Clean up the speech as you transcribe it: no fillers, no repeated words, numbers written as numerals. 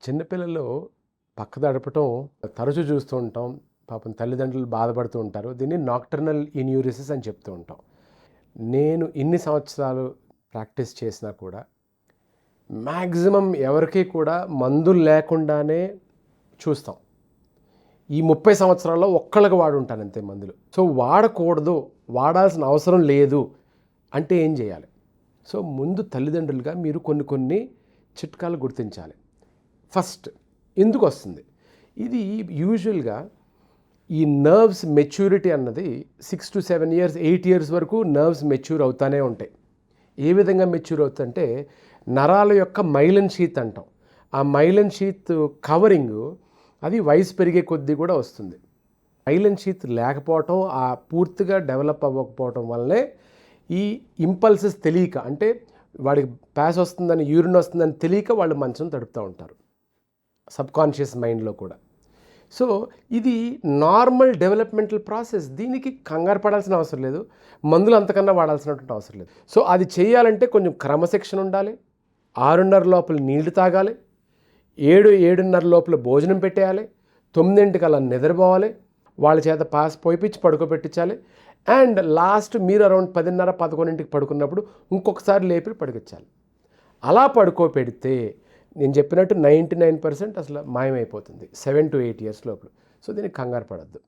చిన్నపిల్లలు పక్కదడపటం తరచూ చూస్తూ ఉంటాం. పాపం తల్లిదండ్రులు బాధపడుతూ ఉంటారు. దీన్ని నాక్టర్నల్ ఇన్యూరిసిస్ అని చెప్తూ ఉంటాం. నేను ఇన్ని సంవత్సరాలు ప్రాక్టీస్ చేసినా కూడా మ్యాక్సిమం ఎవరికి కూడా మందులు లేకుండానే చూస్తాం. ఈ 30 సంవత్సరాల్లో ఒక్కళ్ళకి వాడుంటాను అంతే మందులు. సో వాడకూడదు, వాడాల్సిన అవసరం లేదు అంటే ఏం చేయాలి? సో ముందు తల్లిదండ్రులుగా మీరు కొన్ని చిట్కాలు గుర్తించాలి. ఫస్ట్ ఎందుకు వస్తుంది ఇది? యూజువల్గా ఈ నర్వ్స్ మెచ్యూరిటీ అన్నది 6 to 7 years 8 years వరకు నర్వ్స్ మెచ్యూర్ అవుతానే ఉంటాయి. ఏ విధంగా మెచ్యూర్ అవుతుందంటే నరాల యొక్క మైలిన్ షీత్ అంటాం. ఆ మైలిన్ షీత్ కవరింగ్ అది వయసు పెరిగే కొద్దీ కూడా వస్తుంది. మైలిన్ షీత్ లేకపోవటం, ఆ పూర్తిగా డెవలప్ అవ్వకపోవటం వల్లనే ఈ ఇంపల్సెస్ తెలియక, అంటే వాడికి ప్యాస్ వస్తుందని, యూరిన్ వస్తుందని తెలియక వాళ్ళు మంచం తడుపుతూ ఉంటారు సబ్కాన్షియస్ మైండ్లో కూడా. సో ఇది నార్మల్ డెవలప్మెంటల్ ప్రాసెస్. దీనికి కంగారు పడాల్సిన అవసరం లేదు, మందులు అంతకన్నా వాడాల్సినటువంటి అవసరం లేదు. సో అది చేయాలంటే కొంచెం క్రమశిక్షణ ఉండాలి. 6:30 లోపల నీళ్లు తాగాలి, 7-7:30 లోపల భోజనం పెట్టేయాలి, 9 నిద్రపోవాలి, వాళ్ళ చేత పాస్ పోయిపించి పడుకోబెట్టించాలి. అండ్ లాస్ట్ మీరు అరౌండ్ 10:30-11 పడుకున్నప్పుడు ఇంకొకసారి లేపి పడుకొచ్చాలి. అలా పడుకోబెడితే నేను చెప్పినట్టు 99% అసలు మాయమైపోతుంది 7 to 8 years లోపల. సో దీనికి కంగారు పడద్దు.